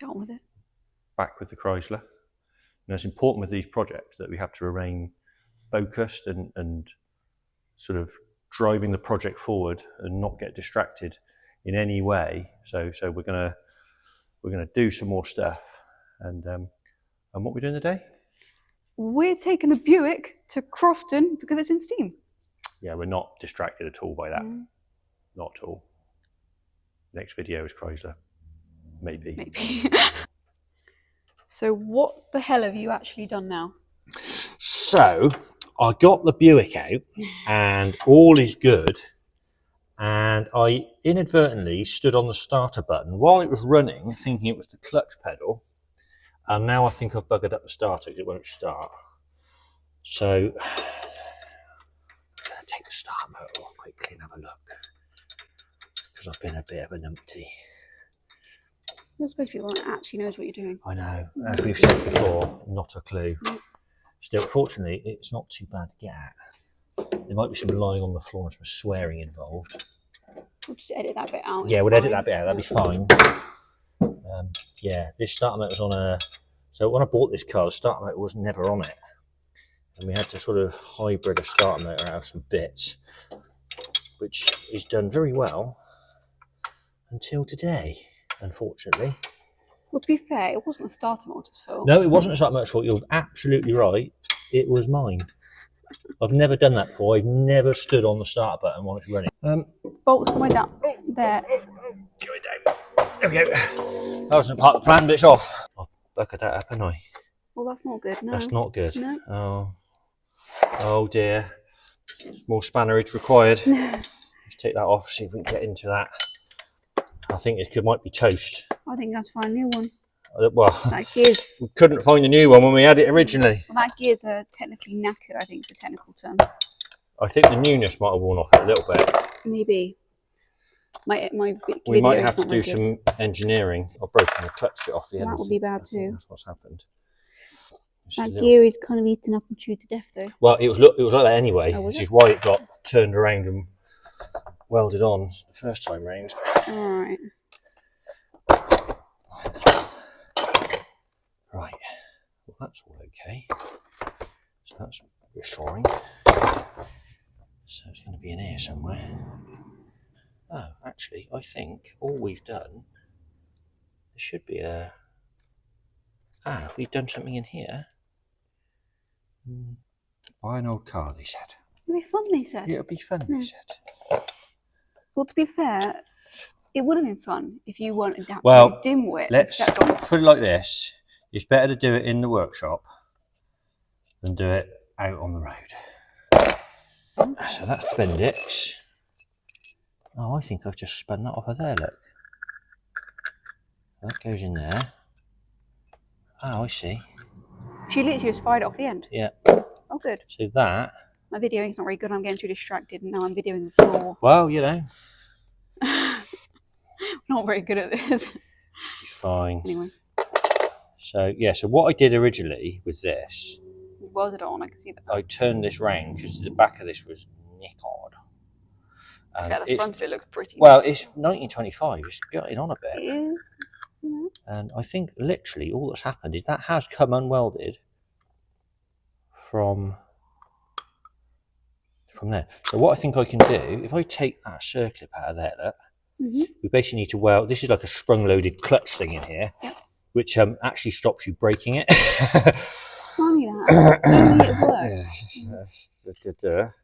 Get on with it. Back with the Chrysler. And it's important with these projects that we have to remain focused and sort of driving the project forward and not get distracted in any way. So we're gonna do some more stuff. And what we're doing today? We're taking the Buick to Crofton because it's in steam. Yeah, we're not distracted at all by that. Not at all. Next video is Chrysler. Maybe. So what the hell have you actually done now? So I got the Buick out and all is good. And I inadvertently stood on the starter button while it was running, thinking it was the clutch pedal. And now I think I've buggered up the starter because it won't start. So I'm going to take the start motor off quickly and have a look. Because I've been a bit of a numpty. You're supposed to be the one that actually knows what you're doing. I know. As we've said before, not a clue. Still, fortunately, it's not too bad to get at. There might be some lying on the floor and some swearing involved. We'll just edit that bit out. Yeah, we'll edit that bit out. That'll be fine. Yeah, this starter motor was on a... So when I bought this car, the starter motor was never on it. And we had to sort of hybrid a starter motor out of some bits, which is done very well until today, unfortunately. Well, to be fair, it wasn't the starter motor's fault. No, it wasn't the starter motor's fault. You're absolutely right. It was mine. I've never done that before. I've never stood on the starter button while it's running. Bolts my down there. Go down. There we go. That wasn't part of the plan, but it's off. I've buggered that up, haven't I? Well, that's not good. No. That's not good. No. Oh dear. More spannerage required. Let's take that off, see if we can get into that. I think it might be toast. I think that's fine. New one. Well, That gear's... we couldn't find a new one when we had it originally. Well, that gear's technically knackered, I think is the technical term. I think the newness might have worn off it a little bit. Maybe. We might have to do some engineering. I've broken the clutch bit off the end. That would be bad too. That's what's happened. That gear is kind of eaten up and chewed to death though. Well, it was like that anyway, which is why it got turned around and welded on the first time round. Alright. Right, well that's all okay. So that's reassuring. So it's going to be in here somewhere. Oh, actually, I think all we've done, there should be a... we've done something in here. Buy an old car, they said. It'll be fun, they said. It'll be fun, they said. Well, to be fair, it would have been fun if you weren't an Well, dimwit. let's put it like this. It's better to do it in the workshop than do it out on the road. So that's the Bendix. Oh, I think I've just spun that off of there, look. That goes in there. Oh, I see. She literally just fired it off the end. Yeah. Oh, good. So that... My videoing's not very good. I'm getting too distracted and now I'm videoing the floor. Well, you know. Not very good at this. It's fine. Anyway. So, yeah, so what I did originally with this... You welded it on, I can see that. I turned this round because the back of this was knickered. Yeah, the front of it looks pretty. Well, it's 1925. It's getting on a bit. It is. Yeah. And I think literally all that's happened is that has come unwelded from there. So what I think I can do, if I take that circlip out of there, look, we basically need to weld. This is like a sprung-loaded clutch thing in here, which actually stops you breaking it. Funny that. Only it worked.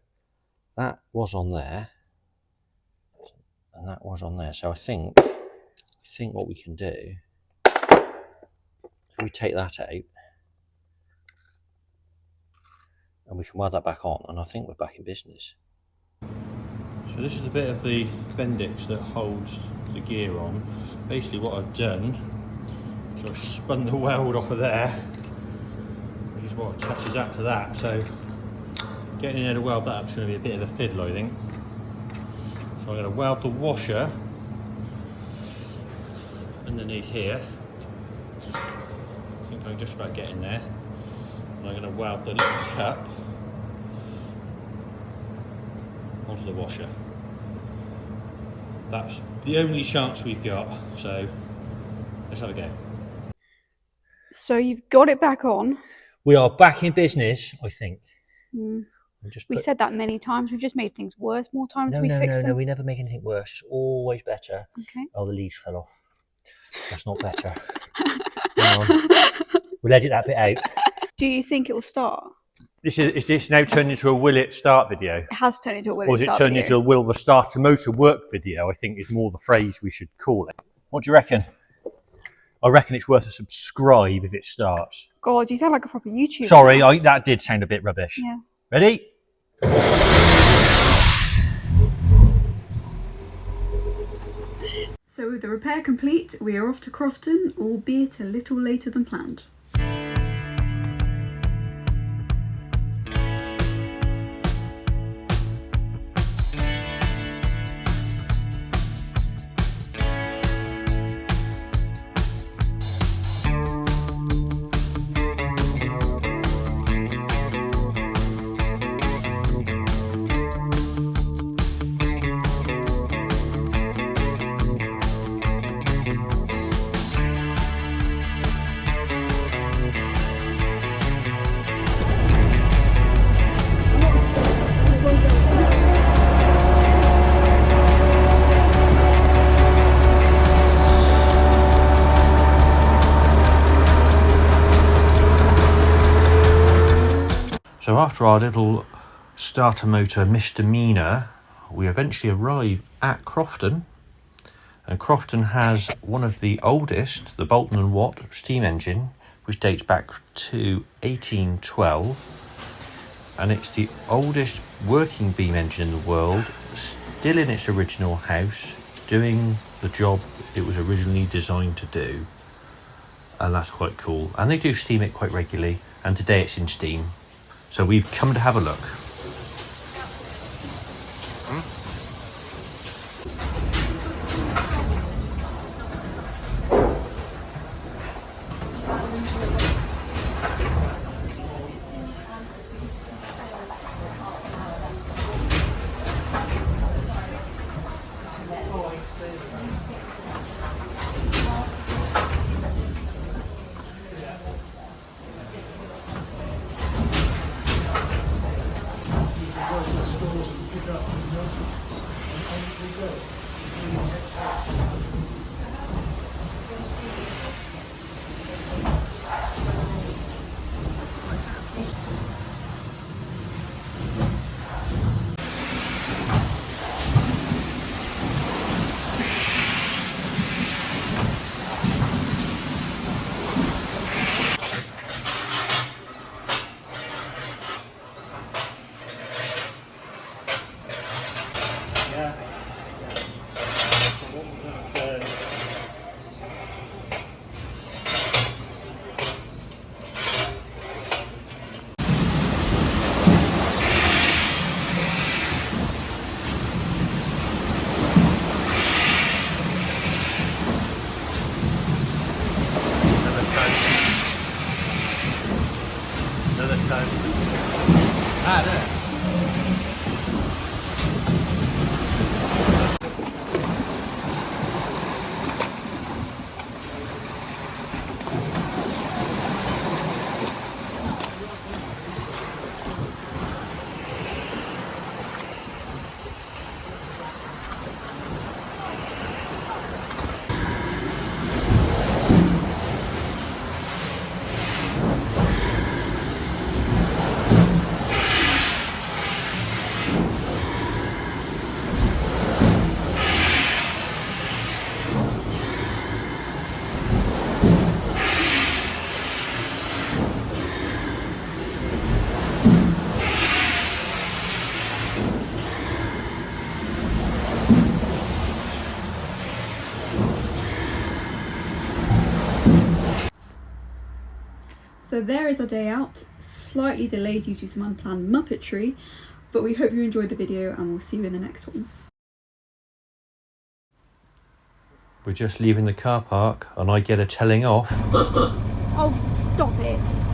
That was on there. And that was on there. So I think what we can do, if we take that out, and we can weld that back on, and I think we're back in business. So this is a bit of the Bendix that holds the gear on. Basically what I've done is I've spun the weld off of there, which is what attaches that to that. So getting in there to weld that up is going to be a bit of a fiddle, I think. So I'm going to weld the washer underneath here. I think I'm just about getting there. And I'm going to weld the little cup onto the washer. That's the only chance we've got, so let's have a go. So you've got it back on. We are back in business, I think. We said that many times. We've just made things worse more times. No, We fixed them. we never make anything worse. It's always better. Okay. Oh, the leaves fell off. That's not better. Hang on. We'll edit that bit out. Do you think it will start? Is this now turned into a will it start video? It has turned into a will it Or is it start turned video. into a will the starter motor work video? I think is more the phrase we should call it. What do you reckon? I reckon it's worth a subscribe if it starts. God, you sound like a proper YouTuber. Sorry, that did sound a bit rubbish. Yeah. Ready? So with the repair complete, we are off to Crofton, albeit a little later than planned. So after our little starter motor misdemeanor, we eventually arrive at Crofton. And Crofton has one of the oldest, the Bolton and Watt steam engine, which dates back to 1812. And it's the oldest working beam engine in the world, still in its original house, doing the job it was originally designed to do. And that's quite cool. And they do steam it quite regularly, and today it's in steam. So we've come to have a look. So there is our day out, slightly delayed due to some unplanned Muppetry, but we hope you enjoyed the video and we'll see you in the next one. We're just leaving the car park and I get a telling off. Oh, stop it.